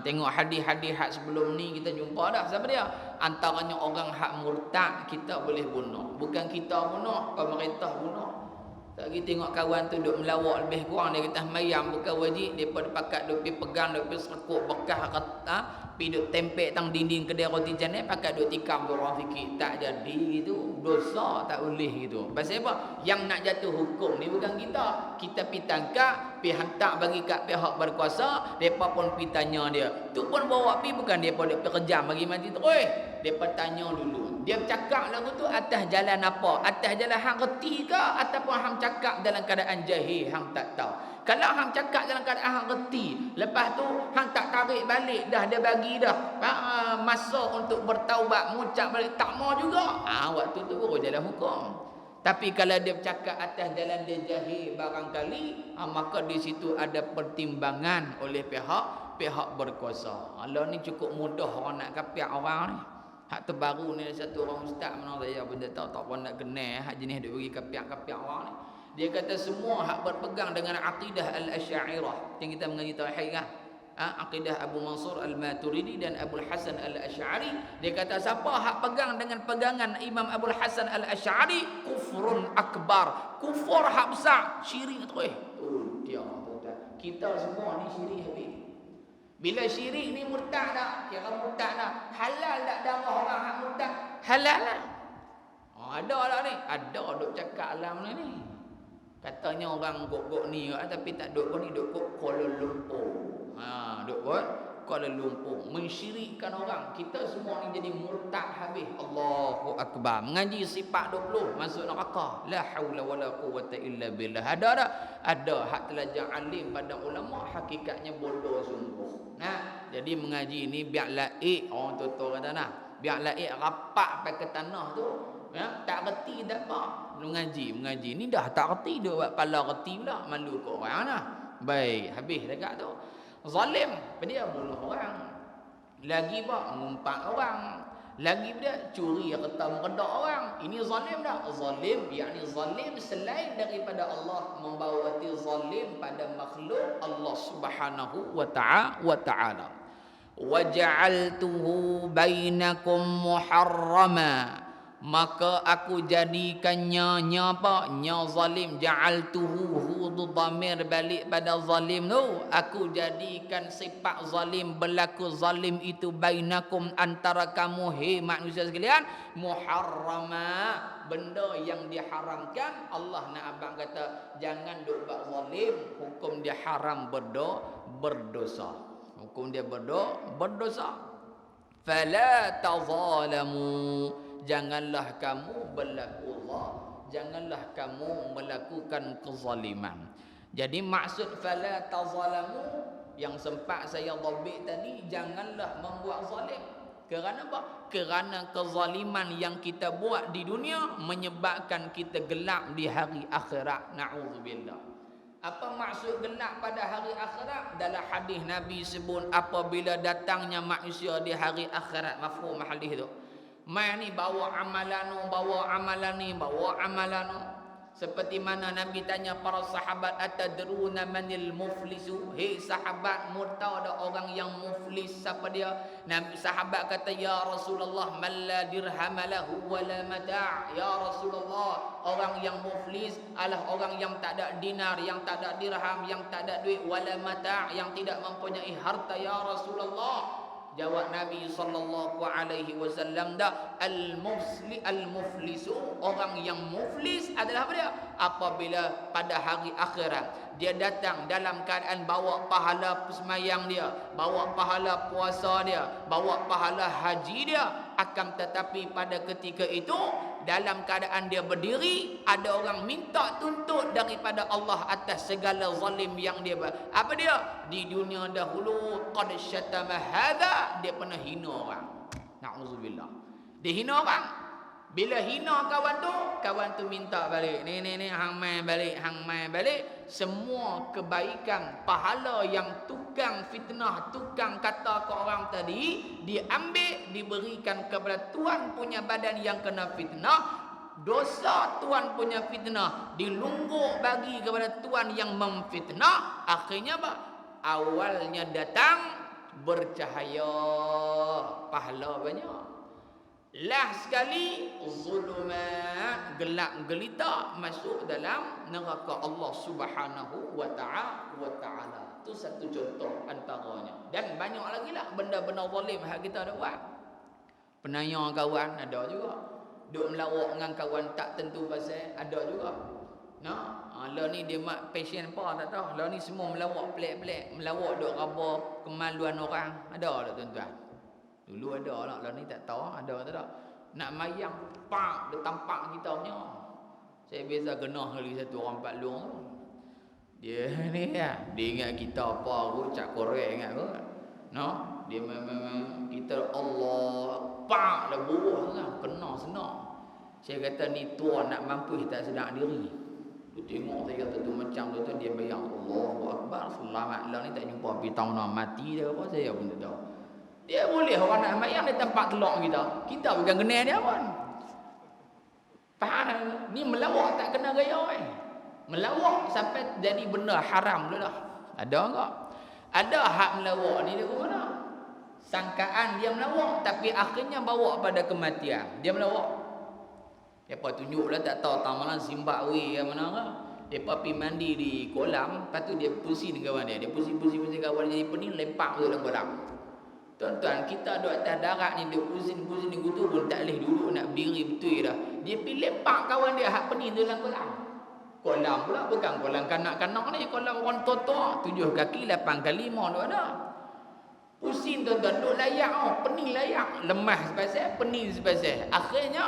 Tengok hadis-hadis hak sebelum ni kita jumpa dah. Siapa dia? Antaranya orang hak murtad kita boleh bunuh. Bukan kita bunuh, pemerintah bunuh. Tak pergi tengok kawan tu duk melawak lebih kurang, dia kata mayam bukan wajib, depa pakat duk pergi pegang, duk pergi serkuk bekas kata, pergi duk tempek tang dinding kedai roti canai, pakat duk tikam tu orang fikir tak jadi gitu, dosa tak boleh gitu. Pasal apa? Yang nak jatuh hukum ni bukan kita. Kita pergi tangkap, pergi hantar bagi kat pihak berkuasa, depa pun pergi tanya dia. Tu pun bawa pergi bukan depa duk pergi kejam bagi mati terus. Depa tanya dulu. Dia cakap lagu tu atas jalan apa? Atas jalan hang reti ke ataupun hang cakap dalam keadaan jahil, hang tak tahu. Kalau hang cakap dalam keadaan hang reti, lepas tu hang tak tarik balik dah, dia bagi dah masa untuk bertaubat, mengucap balik, tak mau juga. Waktu tu baru jalan hukum. Tapi kalau dia bercakap atas jalan dia jahil barangkali, maka di situ ada pertimbangan oleh pihak berkuasa. Allah ni cukup mudah orang nak kafir orang ni. Hak terbaru ni satu orang ustaz mana saya pun tak tahu, tak pun nak kenal hak jenis dia bagi kafir orang ni. Dia kata semua hak berpegang dengan akidah al-Asy'ariyah yang kita mengaji tauhid kan. Akidah Abu Mansur Al-Maturidi dan Abu Hasan Al-Asy'ari. Dia kata siapa hak pegang dengan pegangan Imam Abu Hasan Al-Asy'ari, kufrun akbar, kufur hak besar, syirik terus. Dia kita semua ni syirik habis. Bila syirik ni murtad dah, kira murtad dah. Halal tak darah orang hak murtad? Halal lah. Ada lah ni, ada duk cakap alam ni. Katanya orang gok-gok ni tapi tak duk ni, duk Kuala Lumpur. Duk Kuala Lumpur mensyirikkan orang. Kita semua ni jadi murtad habis. Allahu akbar. Mengaji sifat 20 masuk neraka. La haula wala quwata illa billah. Ada hak telajar alim pada ulama, hakikatnya bodoh sungguh. Jadi mengaji ni biar laik, orang tua kata biar laik rapat pakai tanah tu. Tak reti tak apa. Mengaji ni dah tak reti, dia buat pala reti pula, malu ke orang lah. Baik, habis dekat tu. Zalim, dia bunuh orang. Lagi mengumpat orang. Lagi dia curi harta meredak orang. Ini zalim dah. Zalim yakni zalim selain daripada Allah, membawa arti zalim pada makhluk Allah Subhanahu wa ta'ala. Wa ja'altuhu bainakum muharrama, maka aku jadikannya zalim. Ja'altuhu dhamir balik pada zalim tu. Aku jadikan sifat zalim, berlaku zalim itu bainakum, antara kamu manusia sekalian, muharrama, benda yang diharamkan. Allah nak abang kata jangan duk buat zalim, hukum dia haram, berdosa. Hukum dia berdosa. Fala tazalamu, janganlah kamu berlaku janganlah kamu melakukan kezaliman. Jadi maksud fala tazalamu yang sempat saya dhabit tadi, janganlah membuat zalim. Kerana apa? Kerana kezaliman yang kita buat di dunia menyebabkan kita gelap di hari akhirat. Na'udzubillah. Apa maksud gelap pada hari akhirat? Dalam hadis Nabi sebut apabila datangnya manusia di hari akhirat. Mafhum hadis tu. Mai ni bawa amalan, bawa amalan ni, bawa amalan ni. Seperti mana Nabi tanya para sahabat, atadruna manil muflisu? Hei sahabat, mu tahu ada orang yang muflis siapa dia? Nabi sahabat kata, ya Rasulullah, man la dirham lahu wa la mata'. Ya Rasulullah, orang yang muflis adalah orang yang tak ada dinar, yang tak ada dirham, yang tak ada duit, wala mata', yang tidak mempunyai harta. Ya Rasulullah, jawab Nabi sallallahu alaihi wasallam, dah al-muflisu, orang yang muflis adalah apa dia? Apabila pada hari akhirat dia datang dalam keadaan bawa pahala sembahyang dia, bawa pahala puasa dia, bawa pahala haji dia, akan tetapi pada ketika itu dalam keadaan dia berdiri, ada orang minta tuntut daripada Allah atas segala zalim yang dia buat. Apa dia? Di dunia dahulu qad syatama hadza, dia pernah hina orang. Na'udzubillah. Dia hina orang. Bila hina kawan tu minta balik. Ni hang mai balik, hang mai balik. Semua kebaikan, pahala yang tukang fitnah, tukang kata ke orang tadi, diambil, diberikan kepada tuan punya badan yang kena fitnah. Dosa tuan punya fitnah dilungguk bagi kepada tuan yang memfitnah. Akhirnya apa? Awalnya datang bercahaya, pahala banyak. Lah sekali zulumat, gelap gelita, masuk dalam neraka Allah Subhanahu wa ta'ala. Itu satu contoh antaranya. Dan banyak lagi lah benda-benda zalim yang kita ada buat. Penanya kawan ada juga. Duk melawak dengan kawan tak tentu pasal ada juga. Lah ni dia mak passion apa tak tahu. Lah ni semua melawak pelik-pelik, melawak duk raba kemaluan orang. Ada tak tuan-tuan? Dulu ada lah ni tak tahu ada tak ada. Nak mayang pak dia tampak kita punya. Saya biasa kena kali satu orang Pak Long. Dia ni ya, dia ingat kita apa aku cak korek ingat aku. Dia memang kita Allah pak dah buruh kan, kena senang. Saya kata ni tuan nak mampu tak sedar diri. Dia tengok saya kata tu macam tu dia bayang Allahu Akbar, selamat lah ni tak jumpa api tahun nak mati dia apa saya pun tak tahu. Dia boleh orang nak mayang di tempat telok kita. Kita bukan kena dia pun. Faham? Ni melawak tak kena gaya melawak sampai jadi benda haram dulu dah. Ada enggak? Ada hak melawak ni dia ke mana? Sangkaan dia melawak tapi akhirnya bawa pada kematian. Dia melawak. Depa tunjuklah tak tahu tamalan Zimbabwe ke mana ke. Depa pergi mandi di kolam, lepas tu dia pusing kawan dia. Dia pusing kawan dia jadi pening lempak masuk dalam kolam. Tuan-tuan, kita duduk atas darat ni, duduk pusing-pusing ni gitu pun tak boleh duduk nak berdiri betul dah. Dia pergi lempak kawan dia hak pening dalam kolam. Kolam pula bukan kolam kanak-kanak ni, kolam orang tua-tua, 7 kaki 8 kali 5 duk ada. Pusing tuan-tuan, duduk layak pening layak, lemah sepasal, pening sepasal. Akhirnya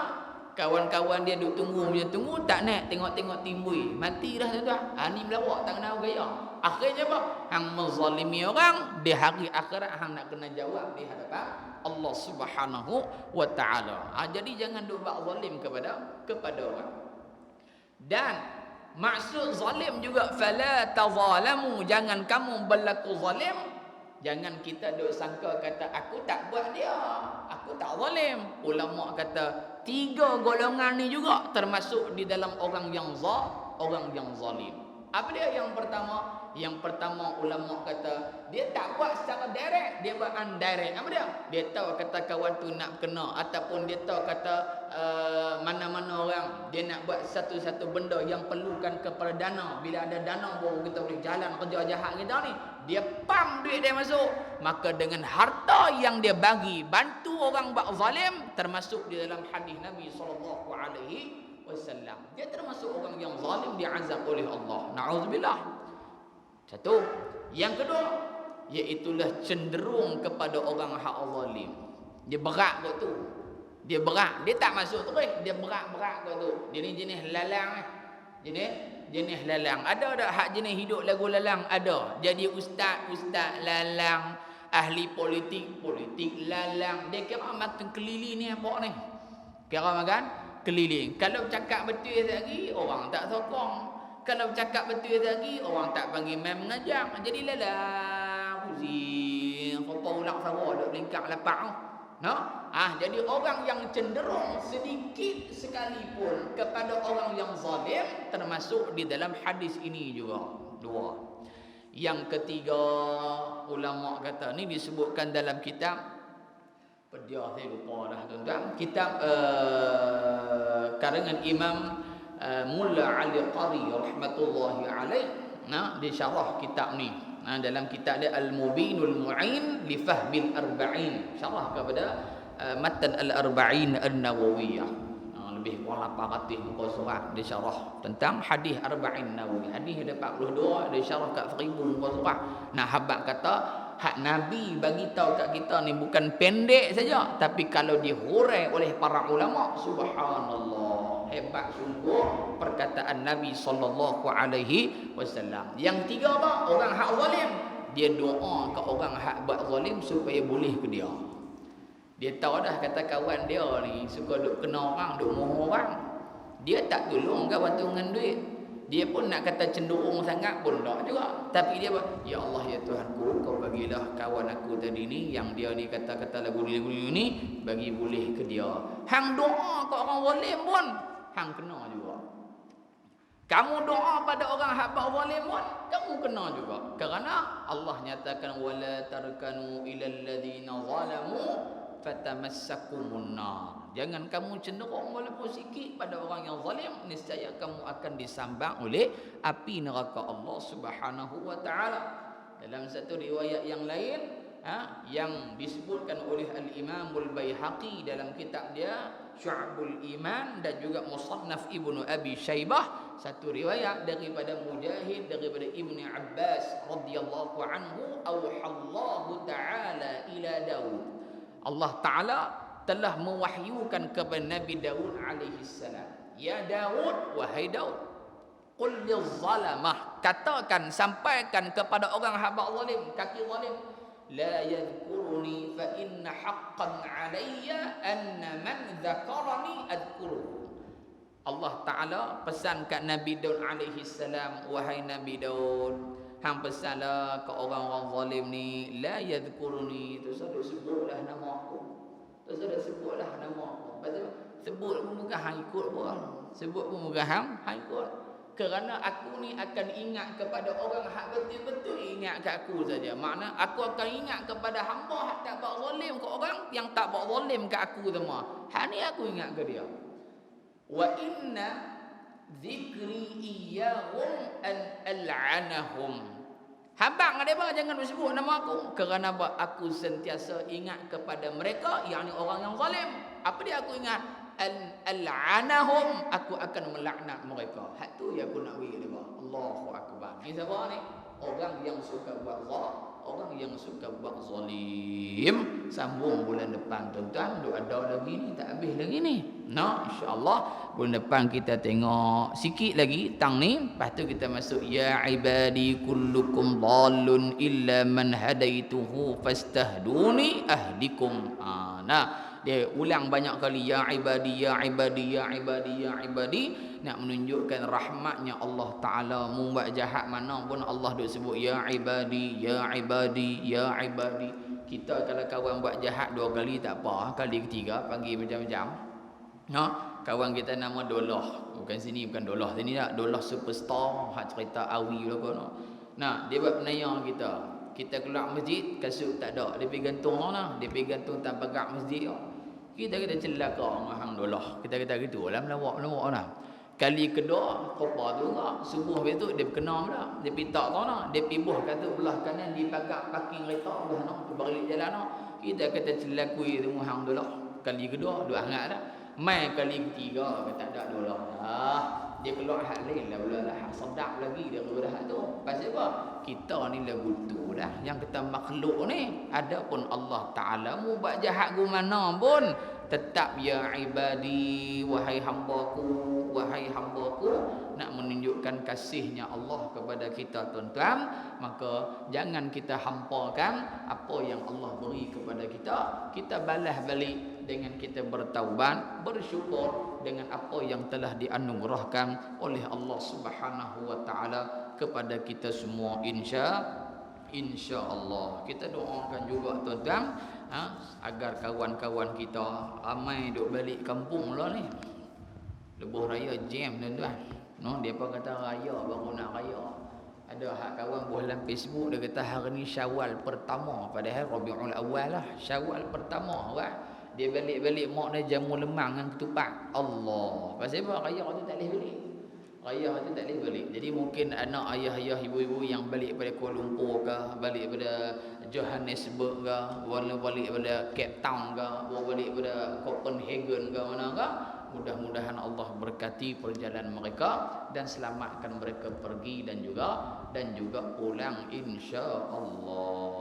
kawan-kawan dia duk tunggu tak naik, tengok-tengok timbul, mati dah tuan-tuan. Ni melawak tak kena gaya. Akhirnya apa? Hang menzalimi orang di hari akhirat, hang nak kena jawab di hadapan Allah Subhanahu wa taala. Jadi jangan duk buat zalim kepada orang. Dan maksud zalim juga fala tazalamu, jangan kamu berlaku zalim. Jangan kita duk sangka kata aku tak buat dia, aku tak zalim. Ulama kata 3 golongan ni juga termasuk di dalam orang yang zalim. Apa dia yang pertama? Yang pertama ulama kata dia tak buat secara direct, dia buat indirect. Apa dia? Dia tahu kata kawan tu nak kena, ataupun dia tahu kata mana-mana orang dia nak buat satu-satu benda yang perlukan kepada dana. Bila ada dana baru kita boleh jalan kerja jahat kita ni. Dia pam duit dia masuk. Maka dengan harta yang dia bagi bantu orang buat zalim, termasuk di dalam hadis Nabi sallallahu alaihi wasallam. Dia termasuk orang yang zalim, diazab oleh Allah. Na'udzubillah. Satu. Yang kedua, iaitulah cenderung kepada orang hak zalim. Dia berat kot tu. Dia berat. Dia tak masuk terus. Dia berat-berat kot tu. Dia ni jenis lalang. Jenis lalang. Ada tak hak jenis hidup lagu lalang? Ada. Jadi ustaz lalang. ahli politik, politik lalang, dia kira makan keliling ni apa ni? Kira makan keliling. Kalau cakap betul lagi, orang tak sokong. Kalau cakap betul lagi, orang tak panggil mai mengajar. Jadi lalang, pusing, apa ulang sama duk lingkar lapak tu. No? Jadi orang yang cenderung sedikit sekalipun kepada orang yang zalim termasuk di dalam hadis ini juga. Dua. Yang ketiga, ulama kata ni disebutkan dalam kitab pedia saya lupa dah tuan-tuan. Kitab karangan Imam Mulla Ali Qari rahmatullahi alaih. Dia syarah kitab ni. Dalam kitab dia Al-Mubinul Mu'in li Fahmil Arba'in, syarah kepada Matan Al-Arba'in An-Nawawiyah. Lebih kurang 800 muka surat dia syarah tentang hadis Arba'in Nawawi. Hadis ada 42, dia syarah kat 1000 muka surat. Habaq kata hak Nabi bagi tahu kat kita ni bukan pendek saja, tapi kalau dihurai oleh para ulama, subhanallah, hebat sungguh perkataan Nabi sallallahu alaihi wasallam. Yang tiga apa? Orang hak zalim, dia doa ke orang hak buat zalim supaya boleh ke dia. Dia tahu dah kata kawan dia ni suka duk kena orang, duk mohon orang. Dia tak tolong kawan tu dengan duit. Dia pun nak kata cenderung sangat pun tak juga. Tapi dia ya Allah ya Tuhanku, kau bagilah kawan aku tadi ni yang dia ni kata-kata lagu ni bagi boleh ke dia. Hang doa ke orang zalim pun hang kena juga. Kamu doa pada orang hak buat zalim pun kamu kena juga. Kerana Allah nyatakan wala tarkanu ilal ladzina zalamu fatamassakumun nar. Jangan kamu cenderung walaupun sikit pada orang yang zalim, niscaya kamu akan disambang oleh api neraka Allah Subhanahu wa taala. Dalam satu riwayat yang lain, yang disebutkan oleh Al-Imam Al-Baihaqi dalam kitab dia Syu'abul Iman dan juga Musannaf Ibnu Abi Syaibah, satu riwayat daripada Mujahid daripada Ibnu Abbas radhiyallahu anhu, auhallahu taala ila Daud. Allah taala telah mewahyukan kepada Nabi Daud alaihi salam, ya Daud, wahai Daud, qul lil-zalamah, katakan, sampaikan kepada orang hamba zalim, kaki zalim, la yadhkuruni fa inna haqqan alayya anna man dzakarani adhkuruhu. Allah taala pesan kat Nabi Daud alaihi salam, wahai Nabi Daud, hang pesanlah ke orang-orang zalim ni, la yadhkuruni, tu sebutlah nama aku. Terus ada sebutlah nama aku. Lepas tu sebut pun bukan hang ikut pun. Sebut pun bukan hang ikut. Kerana aku ni akan ingat kepada orang hak betul-betul ingat kat aku saja. Makna aku akan ingat kepada hamba hak tak buat zalim ke orang yang tak buat zalim kat aku semua. Hak ni aku ingat ke dia. Wa inna dzikri iyyahum an al'anahum. Habaq dia apa? Jangan sebut nama aku. Kerana apa? Aku sentiasa ingat kepada mereka, yakni orang yang zalim. Apa dia aku ingat? Al-anahum, aku akan melaknat mereka. Hak tu yang aku nak bagi dia. Allahu akbar. Ni siapa ni? Orang yang suka buat zalim, orang yang suka buat zalim. Sambung bulan depan tuan-tuan, duk ada lagi ni, tak habis lagi ni. Insya-Allah bulan depan kita tengok sikit lagi tang ni, lepas tu kita masuk ya ibadi kullukum dhallun illa man hadaituhu fastahduni ahdikum. Dia ulang banyak kali ya ibadi ya ibadi ya ibadi ya ibadi, nak menunjukkan rahmatnya Allah taala. Mu buat jahat mana pun Allah duk sebut ya ibadi ya ibadi ya ibadi. Kita kalau kawan buat jahat 2 kali tak apa, kali ketiga panggil macam-macam. Kawan kita nama Dolah, bukan sini, bukan Dolah sini tak, Dolah superstar hak cerita awi lah kono. Dia buat penanya kita. Kita keluar masjid, kasut tak ada, dia pergi gantung lah, dia pergi gantung tanpa pagar masjid. Kita kata celaka dengan hang Dolah. Kita kata gitulah, melawak lah. Kali kedua, kopa tu enggak, subuh betul dia berkenam dah. Dia pergi tak tahu nak, dia pergi buh kata belah kanan di pagar parking kereta belah nak, balik jalan nak. Kita kata celakui dengan hang Dolah. Kali kedua, duk hangat dah. Mai kali ketiga kata tak Dolah dah. Dia keluar hak lain lah pula lah, hak sedap lagi daripada hak tu. Pasal apa? Kita ni lah butuh dah. Yang kita makhluk ni, adapun Allah Ta'ala mu buat jahat ke mana pun, tetap ya ibadi, wahai hambaku, wahai hambaku, nak menunjukkan kasihnya Allah kepada kita tuan-tuan, maka jangan kita hampakan apa yang Allah beri kepada kita. Kita balas balik dengan kita bertaubat, bersyukur dengan apa yang telah dianugerahkan oleh Allah Subhanahu wa taala kepada kita semua, insya-Allah. Kita doakan juga tuan-tuan, agar kawan-kawan kita ramai duk balik kampung lah ni. Lebuh raya jam tuan-tuan. No, depa kata raya baru nak raya. Ada hak kawan buat dalam Facebook dia kata hari ni Syawal pertama, padahal Rabiul Awal lah. Syawal pertama wah. Dia balik-balik mak dia jamu lemang dengan ketupat. Allah. Pasal apa raya tu tak boleh balik? Raya tu tak boleh balik. Jadi mungkin anak ayah-ayah ibu-ibu yang balik pada Kuala Lumpur ke, balik pada Johannesburg ke, balik pada Cape Town ke, balik pada Copenhagen ke mana ke, mudah-mudahan Allah berkati perjalanan mereka dan selamatkan mereka pergi dan juga pulang insya-Allah.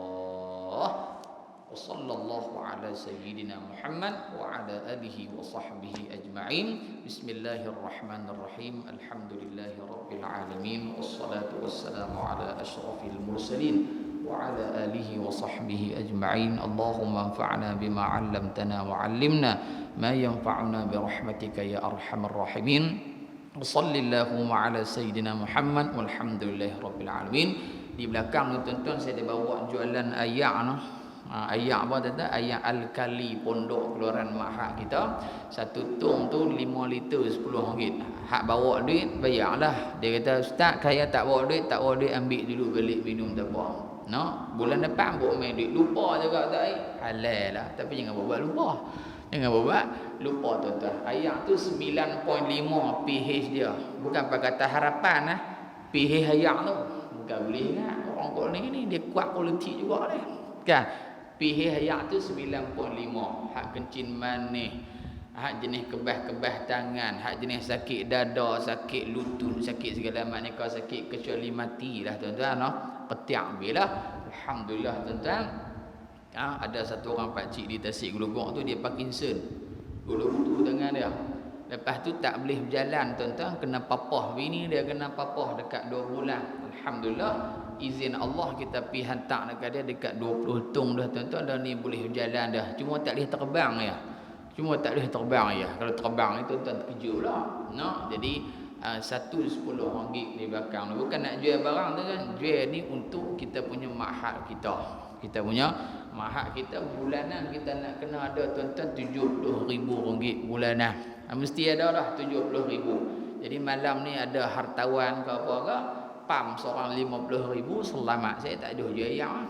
Wassallallahu ala sayyidina Muhammad wa ala alihi wa sahbihi ajma'in. Bismillahirrahmanirrahim. Alhamdulillahi rabbil alamin. Wassalatu wassalamu ala asyrafil mursalin wa ala alihi wa sahbihi ajma'in. Allahumma anfa'na bima 'allamtana wa 'allimna ma yanfa'una bi rahmatika ya arhamar rahimin. Wassallallahu ala sayyidina Muhammad walhamdulillahi rabbil alamin. Di belakang tu tuan-tuan saya ada bawa jualan ayak noh. Ayak apa tadi? Ayak Al-Kali Pondok Keluaran Mak kita. Satu tong tu 5 liter RM10. Hak bawa duit bayarlah. Dia kata ustaz saya tak bawa duit ambil dulu balik minum tak apa. No, bulan depan bawa main duit. Lupa juga tak halal lah. Tapi jangan buat lupa. Jangan buat lupa tuan-tuan. Ayak tu 9.5 pH dia. Bukan Pakatan Harapan lah. pH ayak tu. Bukan boleh ingat. Orang kau ni dia kuat kualiti juga ni. Kan? pH ayak tu 9.5. Hak kencing manis, hak jenis kebah-kebah tangan, hak jenis sakit dada, sakit lutut, sakit segala macam, kau sakit kecuali mati lah tuan-tuan, no? Ketiak ambillah. Alhamdulillah tuan-tuan. Ada satu orang pakcik di Tasik Gelugok tu dia Parkinson. Gulu-gulu tangan dia. Lepas tu tak boleh berjalan tuan-tuan, kena papah. Bini dia kena papah dekat 2 bulan. Alhamdulillah, izin Allah kita pergi hantar dekat dia dekat 20 tong dah tuan-tuan, dah ni boleh berjalan dah. Cuma tak boleh terbang ya. Kalau terbang itu tuan terkejut lah. No? Jadi 110 ringgit di belakang. Bukan nak jual barang tu kan. Jual ni untuk kita punya mahal kita. Kita punya mahal kita bulanan kita nak kena ada tuan-tuan RM70,000 bulanan. Mesti ada lah RM70,000. Jadi malam ni ada hartawan ke apa ke, pam seorang RM50,000 selamat. Saya tak ada jual ayak lah.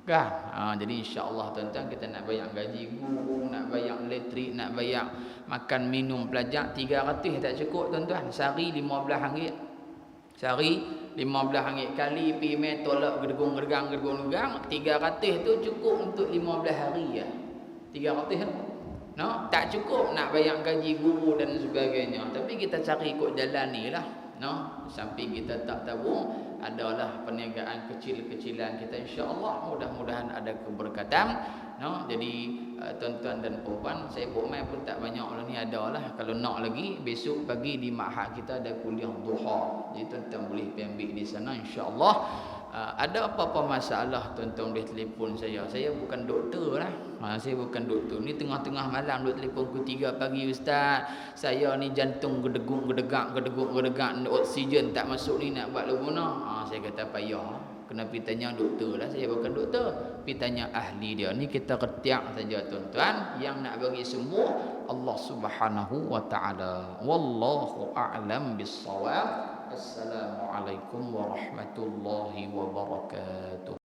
Kan? Jadi insya-Allah tuan-tuan kita nak bayar gaji guru, nak bayar elektrik, nak bayar makan minum pelajar 300 tak cukup tuan-tuan. Sehari RM15. Sehari RM15 kali pergi main tolak gedung-gedung 300 tu cukup untuk 15 hari ya. 300 tu. No, tak cukup nak bayar gaji guru dan sebagainya. Tapi kita cari ikut jalan ni lah. No, samping kita tak tabung, adalah perniagaan kecil-kecilan kita insya-Allah, mudah-mudahan ada keberkatan. No, jadi tuan-tuan dan puan, saya buat main pun tak banyak lah ni, adalah kalau nak lagi besok pagi di Ma'had kita ada kuliah duha. Jadi tuan-tuan boleh pergi ambil di sana insya-Allah. Ada apa-apa masalah tuan-tuan boleh telefon saya. Saya bukan doktor lah. Saya bukan doktor. Ni tengah-tengah malam duk telefon pukul 3 pagi, ustaz. Saya ni jantung gedegak, oksigen tak masuk ni, nak buat lagu mana? Saya kata payah. Kena pergi tanya doktor lah. Saya bukan doktor. Pergi tanya ahli dia. Ni kita ketiak saja tuan-tuan. Yang nak bagi semua Allah Subhanahu wa taala. Wallahu a'lam bis-shawab. Assalamualaikum warahmatullahi wabarakatuh.